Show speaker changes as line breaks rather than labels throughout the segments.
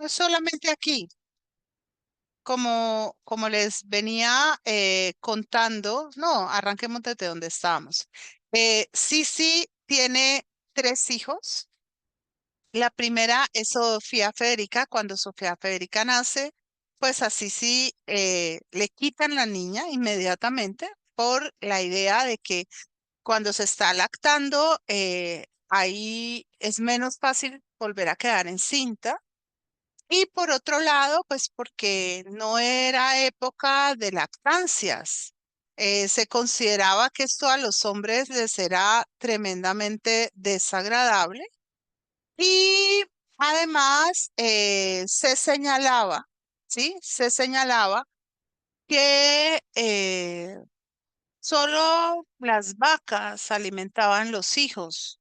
no es solamente aquí. Como les venía contando, no, arranquemos desde donde estábamos. Sisi tiene 3 hijos. La primera es Sofía Federica. Cuando Sofía Federica nace, pues a Sisi le quitan la niña inmediatamente por la idea de que cuando se está lactando, ahí es menos fácil volver a quedar encinta. Y por otro lado, pues porque no era época de lactancias. Se consideraba que esto a los hombres les era tremendamente desagradable y además se señalaba, ¿sí? Se señalaba que solo las vacas alimentaban los hijos.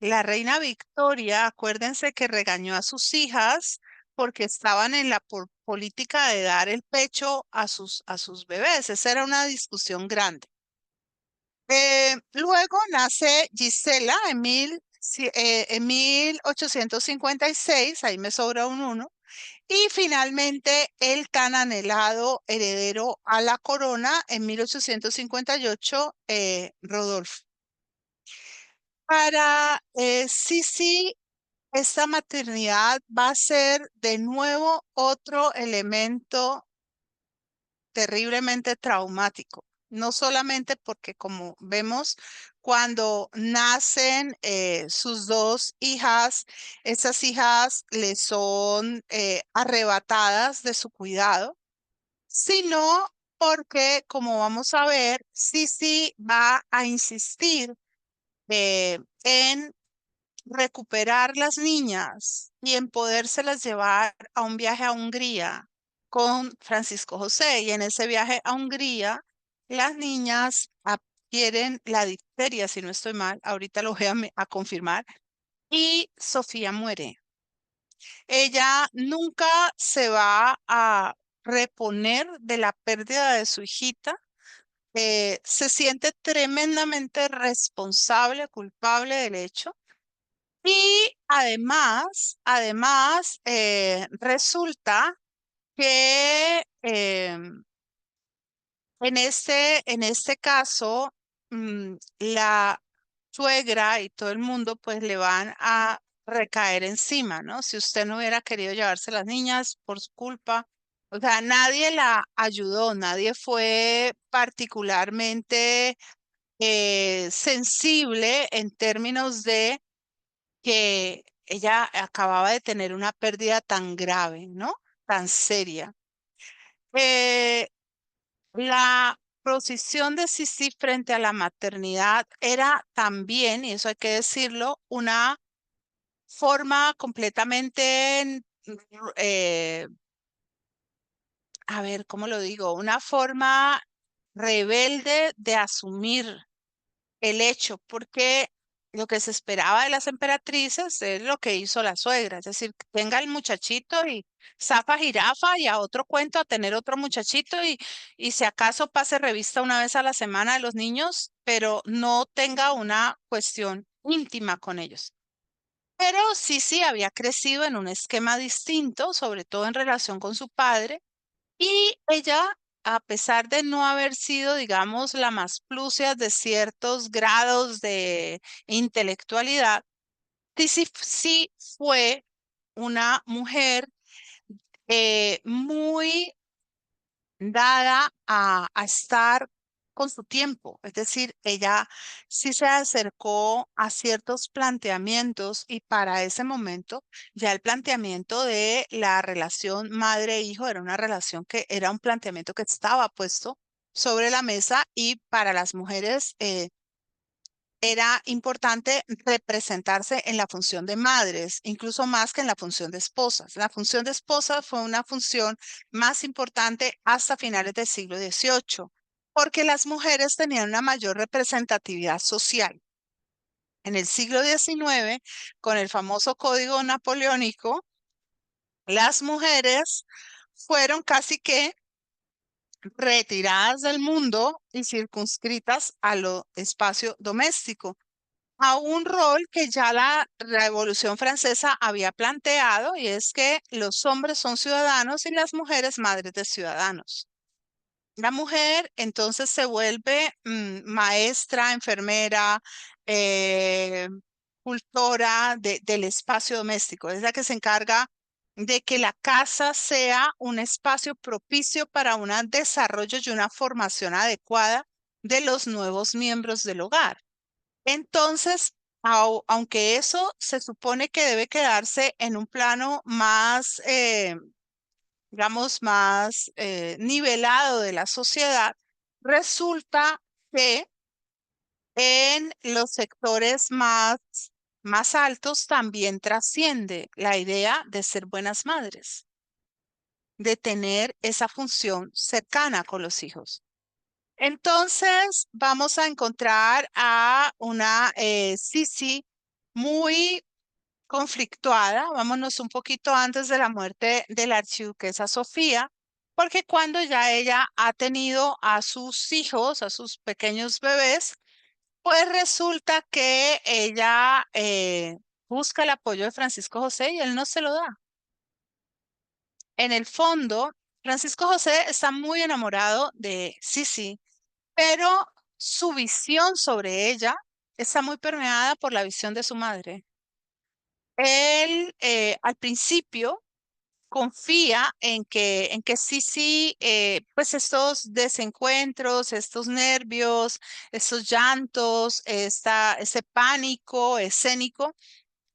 La reina Victoria, acuérdense que regañó a sus hijas porque estaban en la política de dar el pecho a sus bebés. Esa era una discusión grande. Luego nace Gisela en 1856, ahí me sobra un uno, y finalmente el tan anhelado heredero a la corona en 1858, Rodolfo. Para Sisi, esta maternidad va a ser de nuevo otro elemento terriblemente traumático. No solamente porque, como vemos, cuando nacen sus 2 hijas, esas hijas le son arrebatadas de su cuidado, sino porque, como vamos a ver, Sisi va a insistir en recuperar las niñas y en podérselas llevar a un viaje a Hungría con Francisco José. Y en ese viaje a Hungría, las niñas adquieren la difteria, si no estoy mal, ahorita lo voy a confirmar, y Sofía muere. Ella nunca se va a reponer de la pérdida de su hijita. Se siente tremendamente responsable, culpable del hecho. Y además, resulta que en este caso, la suegra y todo el mundo pues le van a recaer encima, ¿no? Si usted no hubiera querido llevarse las niñas por su culpa, o sea, nadie la ayudó, nadie fue particularmente sensible en términos de que ella acababa de tener una pérdida tan grave, ¿no? Tan seria. Eh, la posición de Sisi frente a la maternidad era también, y eso hay que decirlo, una forma completamente, eh, a ver, ¿cómo lo digo? Una forma rebelde de asumir el hecho, porque lo que se esperaba de las emperatrices es lo que hizo la suegra, es decir, que tenga el muchachito y zafa jirafa y a otro cuento a tener otro muchachito y si acaso pase revista una vez a la semana de los niños, pero no tenga una cuestión íntima con ellos. Pero sí había crecido en un esquema distinto, sobre todo en relación con su padre, y ella, a pesar de no haber sido, digamos, la más plucia de ciertos grados de intelectualidad, sí fue una mujer muy dada a estar con su tiempo. Es decir, ella sí se acercó a ciertos planteamientos y para ese momento ya el planteamiento de la relación madre-hijo era una relación que era un planteamiento que estaba puesto sobre la mesa y para las mujeres era importante representarse en la función de madres, incluso más que en la función de esposas. La función de esposas fue una función más importante hasta finales del siglo XVIII, porque las mujeres tenían una mayor representatividad social. En el siglo XIX, con el famoso Código Napoleónico, las mujeres fueron casi que retiradas del mundo y circunscritas a lo espacio doméstico. a un rol que ya la Revolución Francesa había planteado, y es que los hombres son ciudadanos y las mujeres madres de ciudadanos. La mujer entonces se vuelve maestra, enfermera, eh, cultora del espacio doméstico. Es la que se encarga de que la casa sea un espacio propicio para un desarrollo y una formación adecuada de los nuevos miembros del hogar. Entonces, aunque eso se supone que debe quedarse en un plano más, digamos, más nivelado de la sociedad, resulta que en los sectores más altos también trasciende la idea de ser buenas madres, de tener esa función cercana con los hijos. Entonces, vamos a encontrar a una Sisi muy conflictuada. Vámonos un poquito antes de la muerte de la archiduquesa Sofía, porque cuando ya ella ha tenido a sus hijos, a sus pequeños bebés, pues resulta que ella busca el apoyo de Francisco José y él no se lo da. En el fondo, Francisco José está muy enamorado de Sisi, pero su visión sobre ella está muy permeada por la visión de su madre. Él al principio confía en que Sisi, pues estos desencuentros, estos nervios, estos llantos, ese pánico escénico,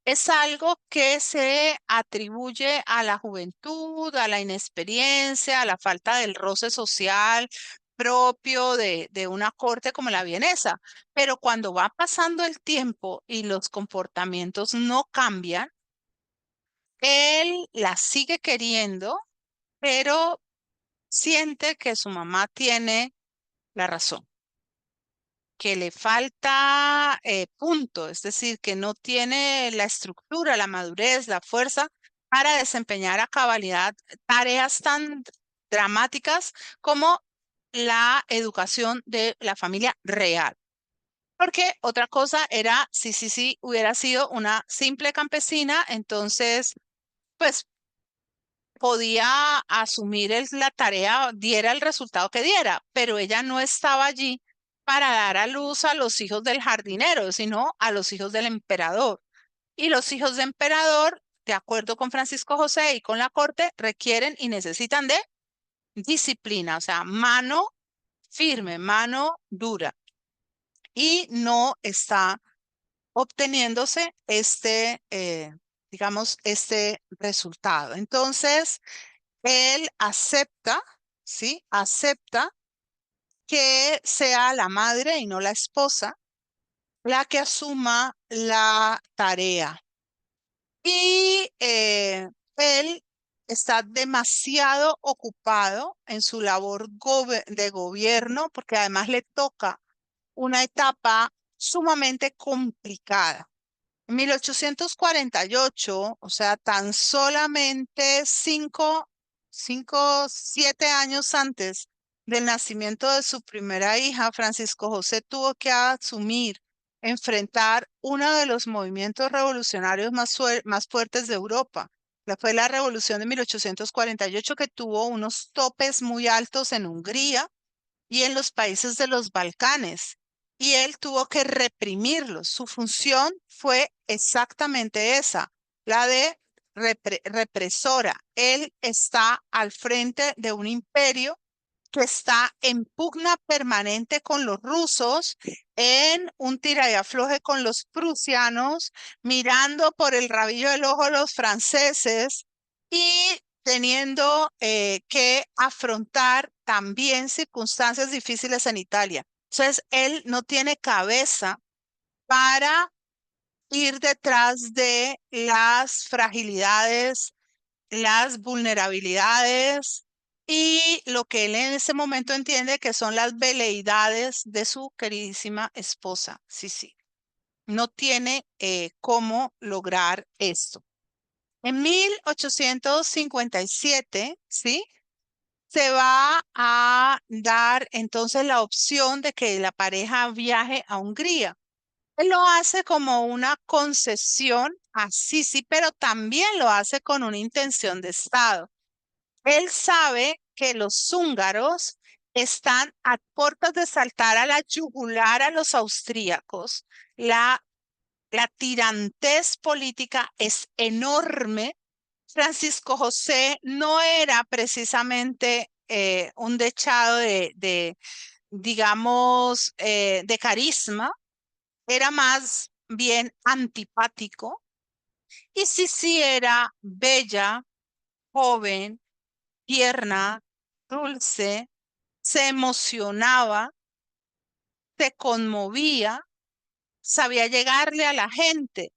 es algo que se atribuye a la juventud, a la inexperiencia, a la falta del roce social propio de una corte como la vienesa. Pero cuando va pasando el tiempo y los comportamientos no cambian, él la sigue queriendo, pero siente que su mamá tiene la razón, que le falta punto, es decir, que no tiene la estructura, la madurez, la fuerza para desempeñar a cabalidad tareas tan dramáticas como la educación de la familia real. Porque otra cosa era, si hubiera sido una simple campesina, entonces, pues podía asumir la tarea, diera el resultado que diera, pero ella no estaba allí para dar a luz a los hijos del jardinero, sino a los hijos del emperador. Y los hijos del emperador, de acuerdo con Francisco José y con la corte, requieren y necesitan de disciplina, o sea, mano firme, mano dura. Y no está obteniéndose digamos, este resultado. Entonces, él acepta, ¿sí? Acepta que sea la madre y no la esposa la que asuma la tarea. Y él está demasiado ocupado en su labor de gobierno porque además le toca una etapa sumamente complicada. En 1848, o sea, tan solamente 7 años antes del nacimiento de su primera hija, Francisco José tuvo que asumir, enfrentar uno de los movimientos revolucionarios más fuertes de Europa. Fue la Revolución de 1848 que tuvo unos topes muy altos en Hungría y en los países de los Balcanes. Y él tuvo que reprimirlos. Su función fue exactamente esa, la de represora. Él está al frente de un imperio que está en pugna permanente con los rusos, en un tira y afloje con los prusianos, mirando por el rabillo del ojo a los franceses y teniendo que afrontar también circunstancias difíciles en Italia. Entonces, él no tiene cabeza para ir detrás de las fragilidades, las vulnerabilidades y lo que él en ese momento entiende que son las veleidades de su queridísima esposa. Sí, sí. No tiene cómo lograr esto. En 1857, ¿sí? Se va a dar entonces la opción de que la pareja viaje a Hungría. Él lo hace como una concesión a Sisi, pero también lo hace con una intención de Estado. Él sabe que los húngaros están a puertas de saltar a la yugular a los austríacos. La, la tirantez política es enorme. Francisco José no era precisamente un dechado digamos, de carisma, era más bien antipático. Y sí era bella, joven, tierna, dulce, se emocionaba, se conmovía, sabía llegarle a la gente.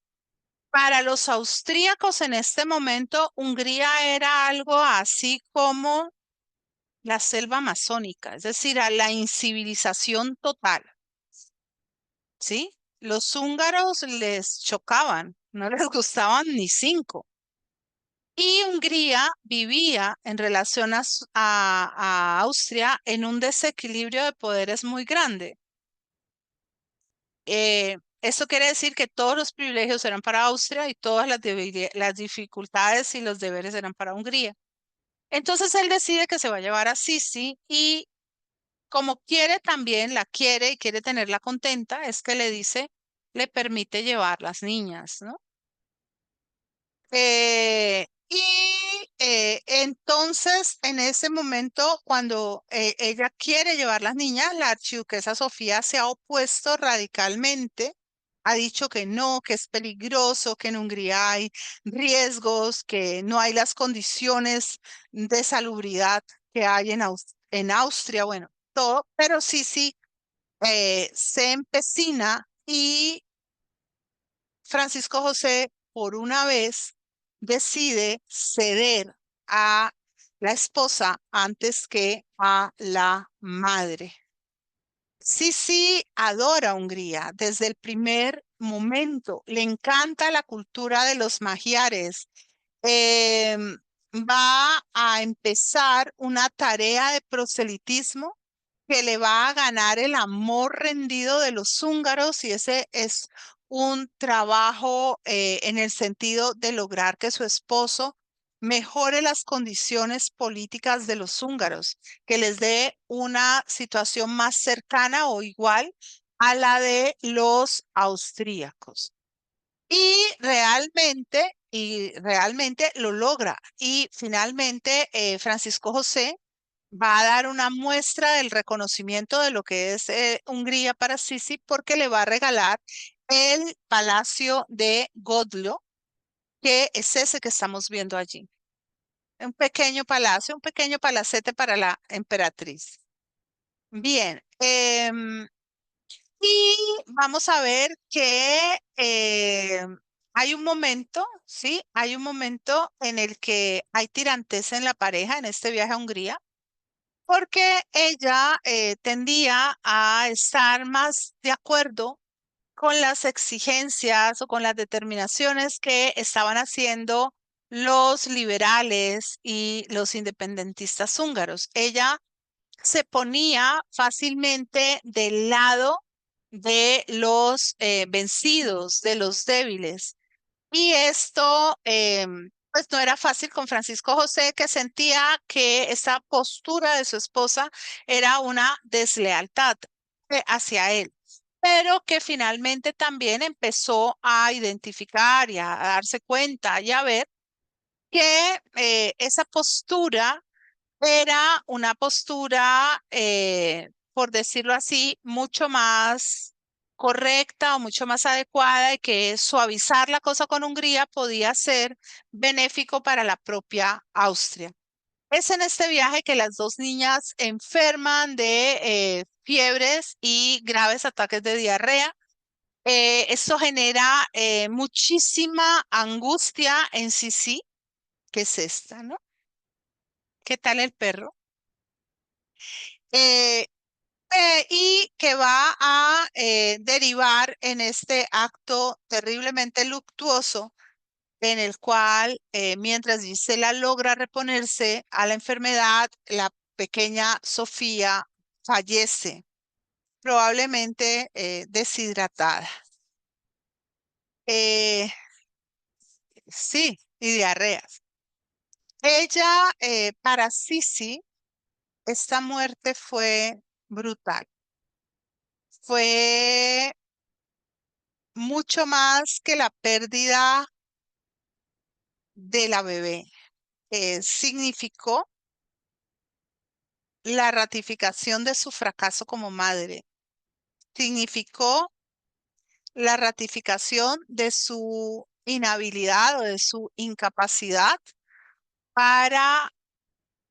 Para los austríacos en este momento, Hungría era algo así como la selva amazónica, es decir, a la incivilización total, ¿sí? Los húngaros les chocaban, no les gustaban ni cinco. Y Hungría vivía en relación a Austria en un desequilibrio de poderes muy grande. Esto quiere decir que todos los privilegios eran para Austria y todas las dificultades y los deberes eran para Hungría. Entonces él decide que se va a llevar a Sisi y como quiere también, la quiere y quiere tenerla contenta, es que le dice, le permite llevar las niñas, ¿no? Entonces, en ese momento, cuando ella quiere llevar las niñas, la archiduquesa Sofía se ha opuesto radicalmente, ha dicho que no, que es peligroso, que en Hungría hay riesgos, que no hay las condiciones de salubridad que hay en Austria, bueno, todo, pero sí, se empecina y Francisco José, por una vez, decide ceder a la esposa antes que a la madre. Sisi adora Hungría desde el primer momento. Le encanta la cultura de los magiares. Em, Va a empezar una tarea de proselitismo que le va a ganar el amor rendido de los húngaros y ese es un trabajo en el sentido de lograr que su esposo mejore las condiciones políticas de los húngaros, que les dé una situación más cercana o igual a la de los austríacos. Y realmente lo logra. Y finalmente, Francisco José va a dar una muestra del reconocimiento de lo que es Hungría para Sisi porque le va a regalar el palacio de Godlo, que es ese que estamos viendo allí. Un pequeño palacio, un pequeño palacete para la emperatriz. Bien, y vamos a ver que hay un momento, ¿sí? Hay un momento en el que hay tirantez en la pareja en este viaje a Hungría porque ella tendía a estar más de acuerdo con las exigencias o con las determinaciones que estaban haciendo los liberales y los independentistas húngaros. Ella se ponía fácilmente del lado de los vencidos, de los débiles. Y esto, pues no era fácil con Francisco José, que sentía que esa postura de su esposa era una deslealtad hacia él, pero que finalmente también empezó a identificar y a darse cuenta y a ver que esa postura era una postura, por decirlo así, mucho más correcta o mucho más adecuada y que suavizar la cosa con Hungría podía ser benéfico para la propia Austria. Es en este viaje que las dos niñas enferman de fiebres y graves ataques de diarrea. Esto genera muchísima angustia en Sisi, que es esta, ¿no? ¿Qué tal el perro? Eh, y que va a derivar en este acto terriblemente luctuoso en el cual, mientras Gisela logra reponerse a la enfermedad, la pequeña Sofía fallece, probablemente deshidratada. Eh, sí, y diarreas. Ella, para Sisi, esta muerte fue brutal. Fue mucho más que la pérdida de la bebé. Significó la ratificación de su fracaso como madre. Significó la ratificación de su inhabilidad o de su incapacidad para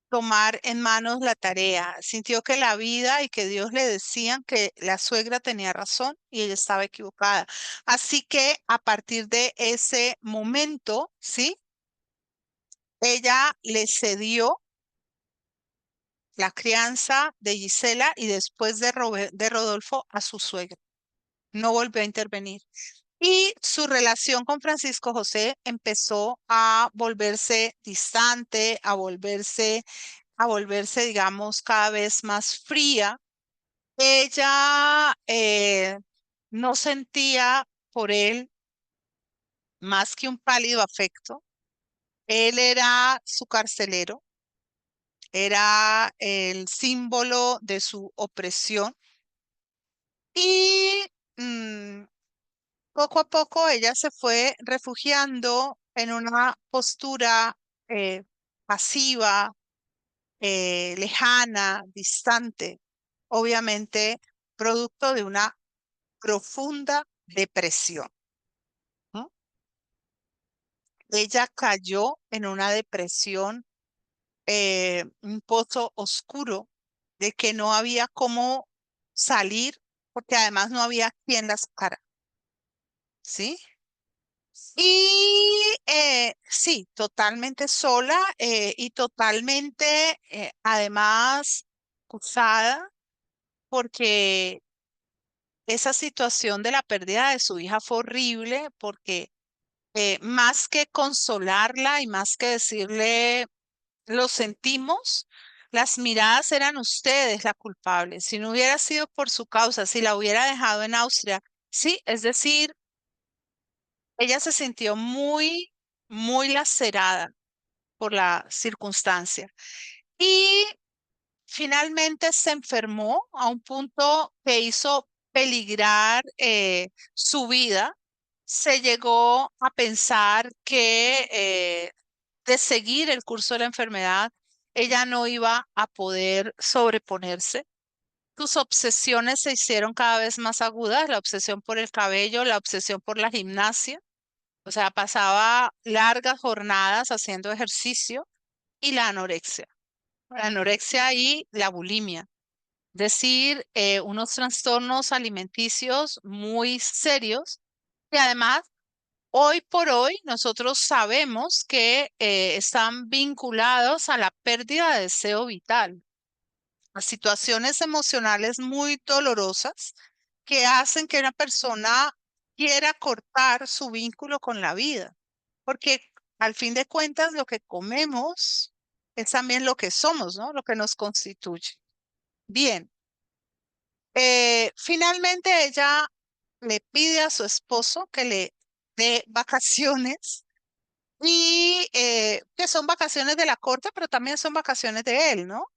tomar en manos la tarea. Sintió que la vida y que Dios le decían que la suegra tenía razón y ella estaba equivocada. Así que a partir de ese momento, ¿sí? Ella le cedió la crianza de Gisela y después de Rodolfo a su suegra. No volvió a intervenir. Y su relación con Francisco José empezó a volverse distante, a volverse, digamos, cada vez más fría. Ella no sentía por él más que un pálido afecto. Él era su carcelero, era el símbolo de su opresión y poco a poco ella se fue refugiando en una postura eh, pasiva, lejana, distante, obviamente producto de una profunda depresión, ¿no? Ella cayó en una depresión, un pozo oscuro de que no había cómo salir, porque además no había quien la sacara, ¿sí? Y sí, totalmente sola y totalmente, además, acusada, porque esa situación de la pérdida de su hija fue horrible, porque más que consolarla y más que decirle, lo sentimos, las miradas eran ustedes la culpable. Si no hubiera sido por su causa, si la hubiera dejado en Austria, sí, es decir, ella se sintió muy, muy lacerada por la circunstancia. Y finalmente se enfermó a un punto que hizo peligrar su vida. Se llegó a pensar que de seguir el curso de la enfermedad, ella no iba a poder sobreponerse. Sus obsesiones se hicieron cada vez más agudas, la obsesión por el cabello, la obsesión por la gimnasia. O sea, pasaba largas jornadas haciendo ejercicio y la anorexia y la bulimia. Es decir, unos trastornos alimenticios muy serios y además, hoy por hoy, nosotros sabemos que están vinculados a la pérdida de deseo vital, a situaciones emocionales muy dolorosas que hacen que una persona quiera cortar su vínculo con la vida, porque al fin de cuentas lo que comemos es también lo que somos, ¿no? Lo que nos constituye. Bien, finalmente ella le pide a su esposo que le dé vacaciones y que son vacaciones de la corte, pero también son vacaciones de él, ¿no?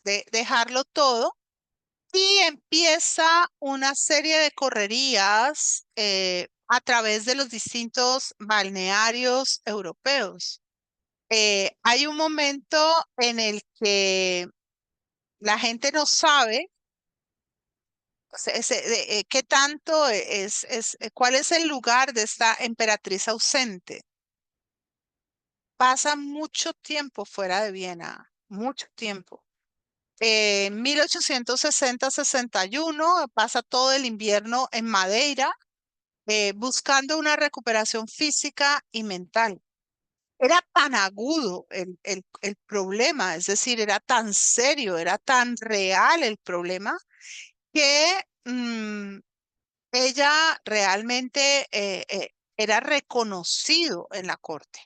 De dejarlo todo. Y empieza una serie de correrías a través de los distintos balnearios europeos. Hay un momento en el que la gente no sabe, o sea, qué tanto cuál es el lugar de esta emperatriz ausente. Pasa mucho tiempo fuera de Viena, mucho tiempo. En 1860-61 pasa todo el invierno en Madeira, buscando una recuperación física y mental. Era tan agudo el problema, es decir, era tan serio, era tan real el problema que ella realmente era reconocido en la corte.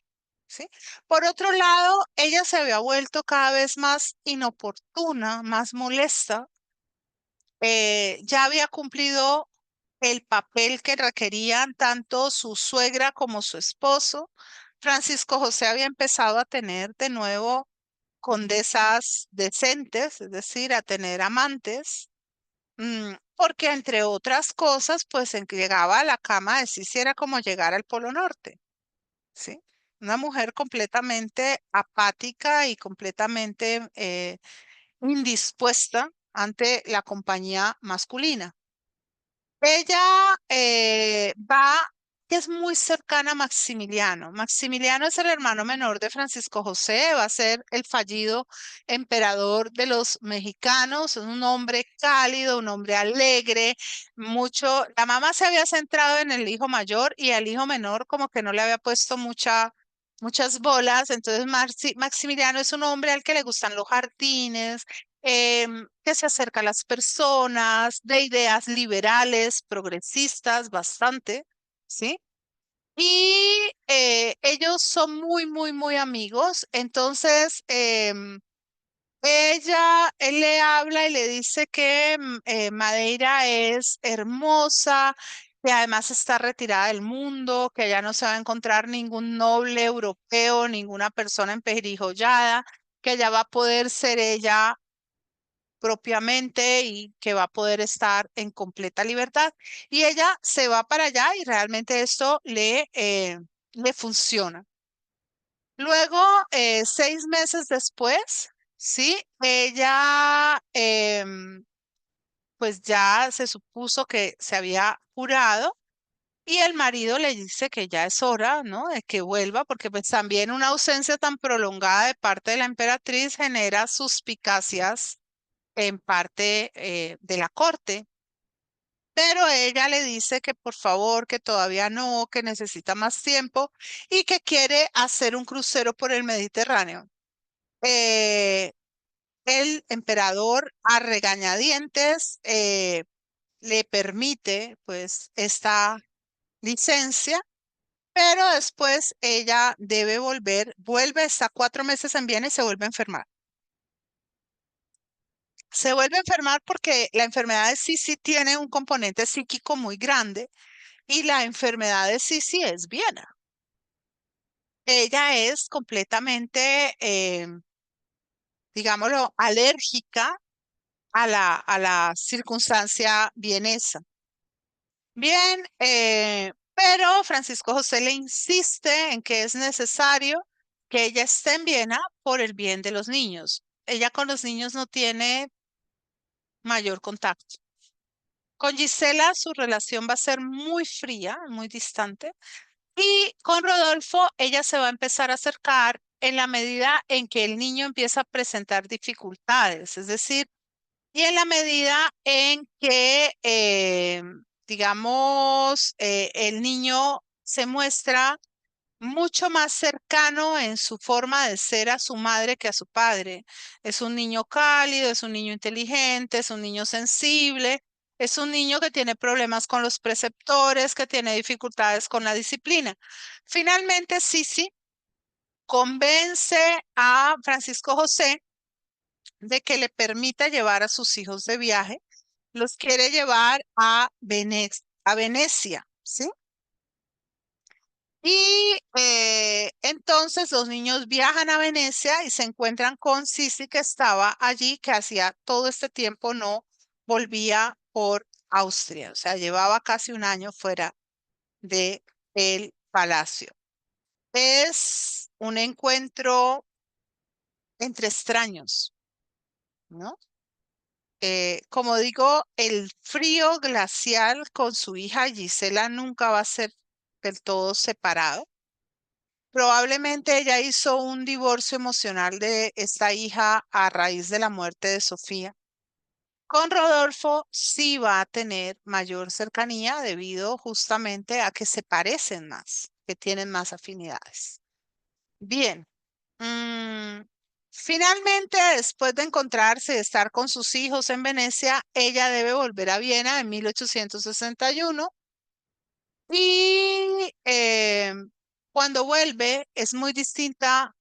¿Sí? Por otro lado, ella se había vuelto cada vez más inoportuna, más molesta. Ya había cumplido el papel que requerían tanto su suegra como su esposo. Francisco José había empezado a tener de nuevo condesas decentes, es decir, a tener amantes, porque entre otras cosas, pues en que llegaba a la cama de Sisi era como llegar al Polo Norte, ¿sí? Una mujer completamente apática y completamente indispuesta ante la compañía masculina. Ella que es muy cercana a Maximiliano. Maximiliano es el hermano menor de Francisco José, va a ser el fallido emperador de los mexicanos, es un hombre cálido, un hombre alegre, mucho. La mamá se había centrado en el hijo mayor y al hijo menor como que no le había puesto muchas bolas. Entonces Maximiliano es un hombre al que le gustan los jardines, que se acerca a las personas, de ideas liberales, progresistas, bastante, ¿sí? Y ellos son muy, muy, muy amigos. Entonces, él le habla y le dice que Madeira es hermosa, que además está retirada del mundo, que allá no se va a encontrar ningún noble europeo, ninguna persona emperijollada, que allá va a poder ser ella propiamente y que va a poder estar en completa libertad. Y ella se va para allá y realmente esto le funciona. Luego, 6 meses después, sí, ella pues ya se supuso que se había curado. Y el marido le dice que ya es hora, ¿no? De que vuelva, porque pues también una ausencia tan prolongada de parte de la emperatriz genera suspicacias en parte de la corte, pero ella le dice que por favor, que todavía no, que necesita más tiempo y que quiere hacer un crucero por el Mediterráneo. Eh, el emperador a regañadientes le permite pues esta licencia, pero después ella debe vuelve, está 4 meses en Viena y se vuelve a enfermar. Se vuelve a enfermar porque la enfermedad de Sisi tiene un componente psíquico muy grande y la enfermedad de Sisi es Viena. Ella es completamente, digámoslo, alérgica a la circunstancia vienesa. Bien, pero Francisco José le insiste en que es necesario que ella esté en Viena por el bien de los niños. Ella con los niños no tiene mayor contacto. Con Gisela su relación va a ser muy fría, muy distante. Y con Rodolfo ella se va a empezar a acercar en la medida en que el niño empieza a presentar dificultades, es decir, y en la medida en que, digamos, el niño se muestra mucho más cercano en su forma de ser a su madre que a su padre. Es un niño cálido, es un niño inteligente, es un niño sensible, es un niño que tiene problemas con los preceptores, que tiene dificultades con la disciplina. Finalmente, Sisi convence a Francisco José de que le permita llevar a sus hijos de viaje. Los quiere llevar a Venecia, ¿sí? Y entonces los niños viajan a Venecia y se encuentran con Sisi que estaba allí, que hacía todo este tiempo no volvía por Austria, o sea, llevaba casi un año fuera de el palacio. Es un encuentro entre extraños, ¿no? Como digo, el frío glacial con su hija Gisela nunca va a ser del todo separado. Probablemente ella hizo un divorcio emocional de esta hija a raíz de la muerte de Sofía. Con Rodolfo sí va a tener mayor cercanía debido justamente a que se parecen más, que tienen más afinidades. Bien, finalmente, después de encontrarse y estar con sus hijos en Venecia, ella debe volver a Viena en 1861 y cuando vuelve es muy distinta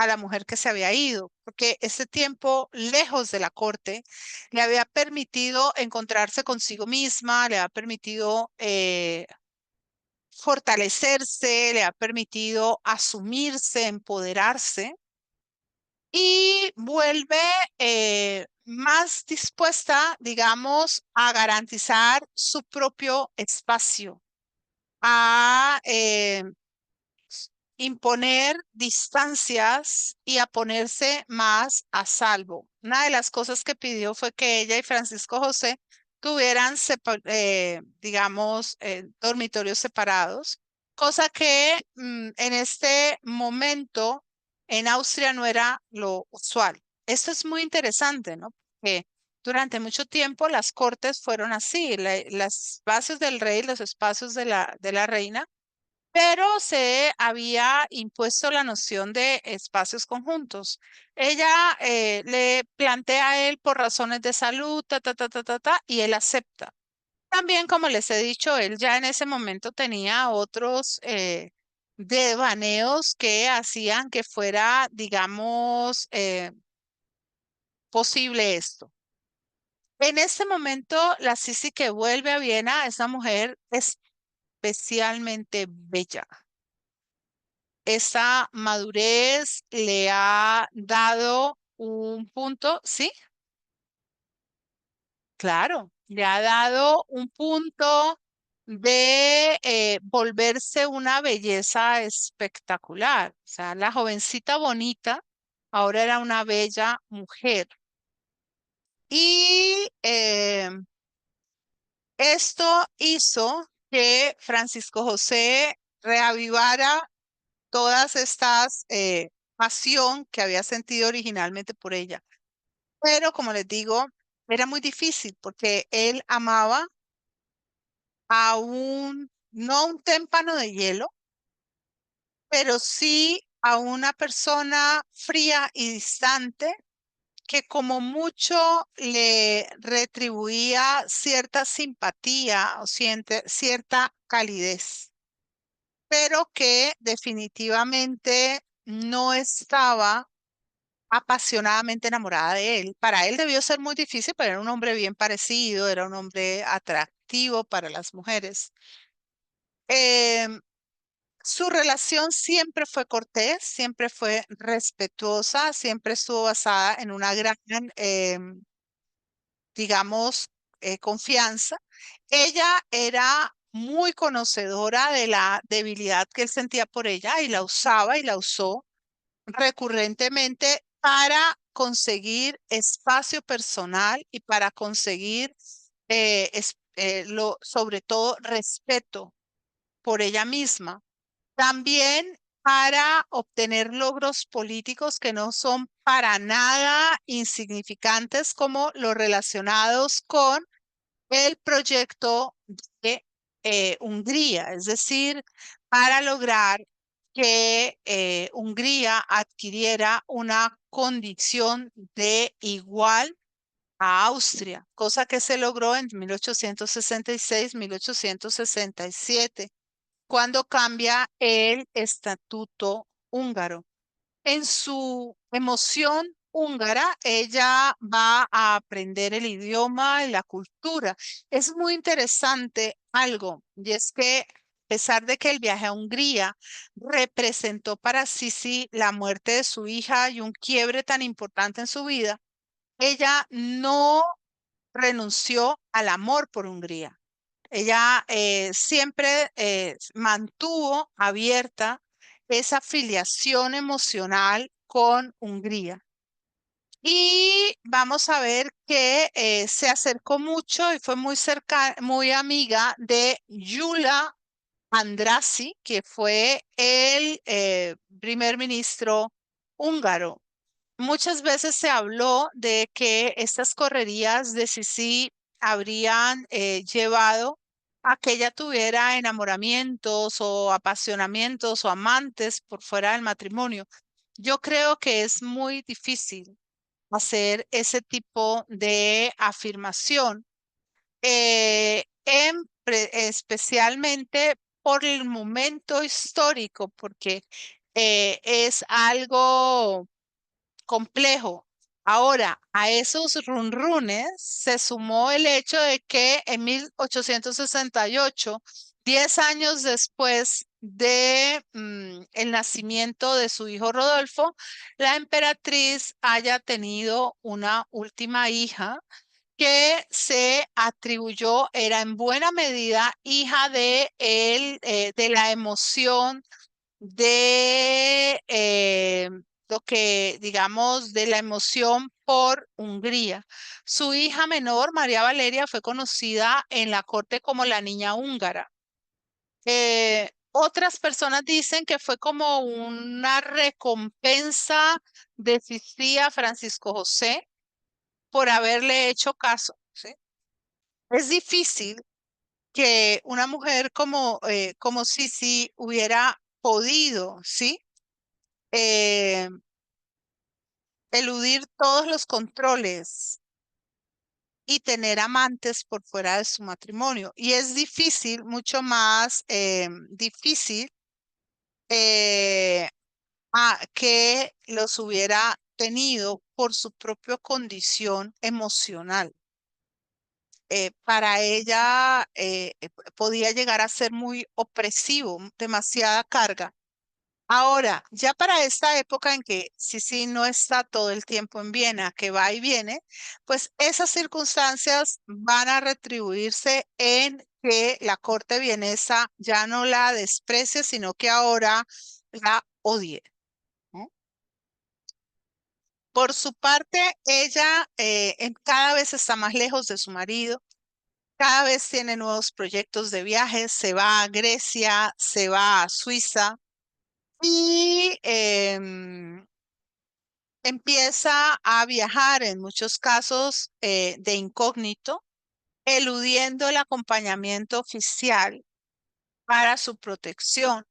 a la mujer que se había ido, porque ese tiempo lejos de la corte le había permitido encontrarse consigo misma, le había permitido fortalecerse, le ha permitido asumirse, empoderarse y vuelve más dispuesta, digamos, a garantizar su propio espacio, a imponer distancias y a ponerse más a salvo. Una de las cosas que pidió fue que ella y Francisco José tuvieran, digamos, dormitorios separados, cosa que en este momento en Austria no era lo usual. Esto es muy interesante, ¿no? Porque durante mucho tiempo las cortes fueron así, los espacios del rey, los espacios de la reina, pero se había impuesto la noción de espacios conjuntos. Ella le plantea a él por razones de salud, y él acepta. También, como les he dicho, él ya en ese momento tenía otros devaneos que hacían que fuera, digamos, posible esto. En este momento, la Sisi que vuelve a Viena es una mujer especialmente bella. Esa madurez le ha dado un punto, ¿sí? Claro, le ha dado un punto de volverse una belleza espectacular. O sea, la jovencita bonita ahora era una bella mujer. Y esto hizo que Francisco José reavivara todas estas pasión que había sentido originalmente por ella. Pero como les digo, era muy difícil porque él amaba a no a un témpano de hielo, pero sí a una persona fría y distante que como mucho le retribuía cierta simpatía o cierta calidez, pero que definitivamente no estaba apasionadamente enamorada de él. Para él debió ser muy difícil, pero era un hombre bien parecido, era un hombre atractivo para las mujeres. Em, Su relación siempre fue cortés, siempre fue respetuosa, siempre estuvo basada en una gran, digamos, confianza. Ella era muy conocedora de la debilidad que él sentía por ella y la usaba y la usó recurrentemente para conseguir espacio personal y para conseguir, sobre todo, respeto por ella misma. También para obtener logros políticos que no son para nada insignificantes como los relacionados con el proyecto de Hungría, es decir, para lograr que Hungría adquiriera una condición de igual a Austria, cosa que se logró en 1866-1867, cuando cambia el estatuto húngaro. En su emoción húngara, ella va a aprender el idioma y la cultura. Es muy interesante algo, y es que a pesar de que el viaje a Hungría representó para Sisi la muerte de su hija y un quiebre tan importante en su vida, ella no renunció al amor por Hungría. Ella siempre mantuvo abierta esa filiación emocional con Hungría. Y vamos a ver que se acercó mucho y fue muy muy amiga de Gyula Andrássy, que fue el primer ministro húngaro. Muchas veces se habló de que estas correrías de Sisi habrían llevado a que ella tuviera enamoramientos o apasionamientos o amantes por fuera del matrimonio. Yo creo que es muy difícil hacer ese tipo de afirmación, especialmente por el momento histórico, porque Es algo complejo. Ahora, a esos runrunes se sumó el hecho de que en 1868, 10 años después de el nacimiento de su hijo Rodolfo, la emperatriz haya tenido una última hija que se atribuyó, era en buena medida hija de la emoción de lo que, digamos, de la emoción por Hungría. Su hija menor, María Valeria, fue conocida en la corte como la niña húngara. Otras personas dicen que fue como una recompensa de Sisi a Francisco José por haberle hecho caso, ¿sí? Es difícil que una mujer como Sisi hubiera podido, ¿sí? eh, eludir todos los controles y tener amantes por fuera de su matrimonio. Y es difícil, mucho más difícil eh, que los hubiera tenido por su propia condición emocional. Para ella podía llegar a ser muy opresivo, demasiada carga. Ahora, ya para esta época en que Sisi no está todo el tiempo en Viena, que va y viene, pues esas circunstancias van a retribuirse en que la corte vienesa ya no la desprecie, sino que ahora la odie, ¿no? Por su parte, ella cada vez está más lejos de su marido, cada vez tiene nuevos proyectos de viajes, se va a Grecia, se va a Suiza y empieza a viajar en muchos casos de incógnito, eludiendo el acompañamiento oficial para su protección.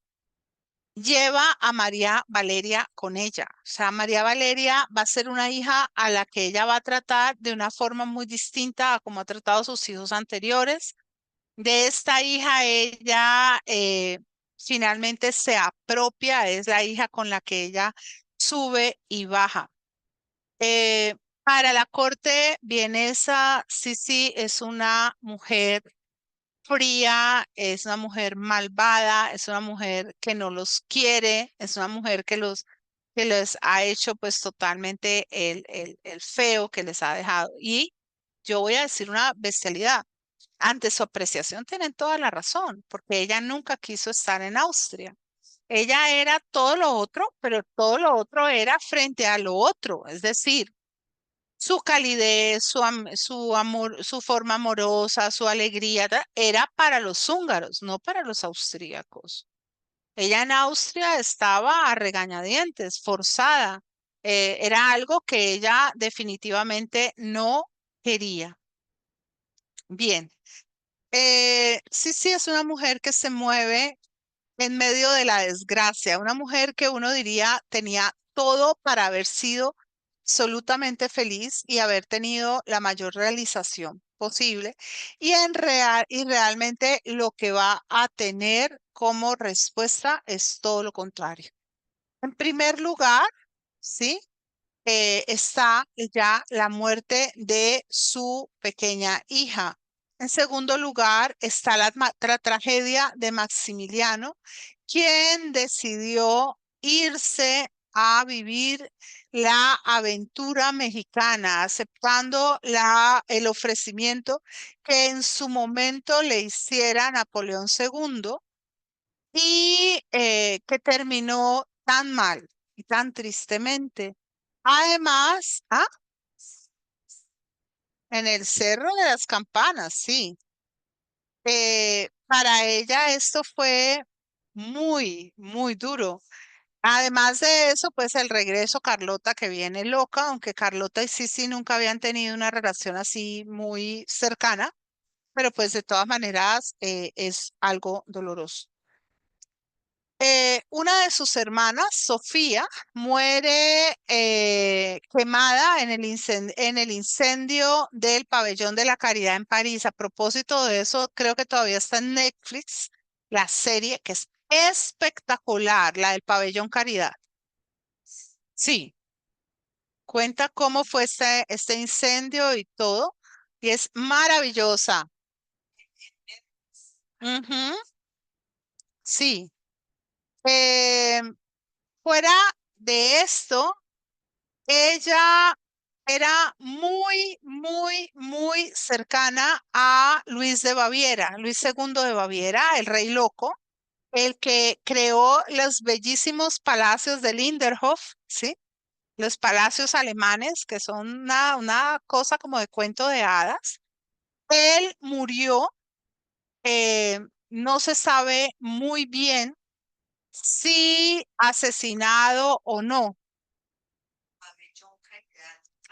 Lleva a María Valeria con ella. O sea, María Valeria va a ser una hija a la que ella va a tratar de una forma muy distinta a como ha tratado a sus hijos anteriores. De esta hija, ella finalmente se apropia, es la hija con la que ella sube y baja. Para la corte vienesa, Sisi es una mujer fría, es una mujer malvada, es una mujer que no los quiere, es una mujer que les ha hecho pues totalmente el feo que les ha dejado. Y yo voy a decir una bestialidad. Ante su apreciación tienen toda la razón, porque ella nunca quiso estar en Austria. Ella era todo lo otro, pero todo lo otro era frente a lo otro, es decir, su calidez, su amor, su forma amorosa, su alegría, era para los húngaros, no para los austríacos. Ella en Austria estaba a regañadientes, forzada. Era algo que ella definitivamente no quería. Bien, sí, sí, es una mujer que se mueve en medio de la desgracia, una mujer que uno diría tenía todo para haber sido absolutamente feliz y haber tenido la mayor realización posible y realmente lo que va a tener como respuesta es todo lo contrario. En primer lugar, ¿sí? Está ya la muerte de su pequeña hija. En segundo lugar, está la tragedia de Maximiliano, quien decidió irse a vivir la aventura mexicana, aceptando el ofrecimiento que en su momento le hiciera Napoleón II y que terminó tan mal y tan tristemente. Además, en el Cerro de las Campanas, sí. Para ella esto fue muy, muy duro. Además de eso, pues el regreso Carlota que viene loca, aunque Carlota y Sisi nunca habían tenido una relación así muy cercana, pero pues de todas maneras es algo doloroso. Una de sus hermanas, Sofía, muere quemada en el incendio del Pabellón de la Caridad en París. A propósito de eso, creo que todavía está en Netflix la serie, que es espectacular, la del Pabellón Caridad. Sí, cuenta cómo fue este incendio y todo, y es maravillosa. Ujú, sí. Eh, fuera de esto, ella era muy, muy, muy cercana a Luis de Baviera, Luis segundo de Baviera, el rey loco, el que creó los bellísimos palacios de Linderhof, ¿sí? Los palacios alemanes, que son una cosa como de cuento de hadas. Él murió, no se sabe muy bien si asesinado o no.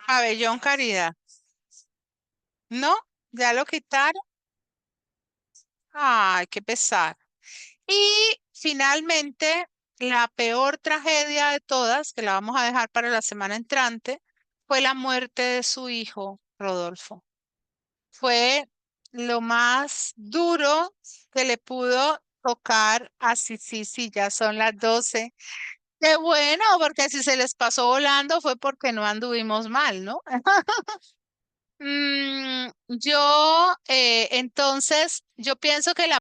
Pabellón Caridad. ¿No? ¿Ya lo quitaron? Ay, qué pesar. Y finalmente, la peor tragedia de todas, que la vamos a dejar para la semana entrante, fue la muerte de su hijo, Rodolfo. Fue lo más duro que le pudo tocar a sí, ya son las 12. Qué bueno, porque si se les pasó volando fue porque no anduvimos mal, ¿no? Yo pienso que la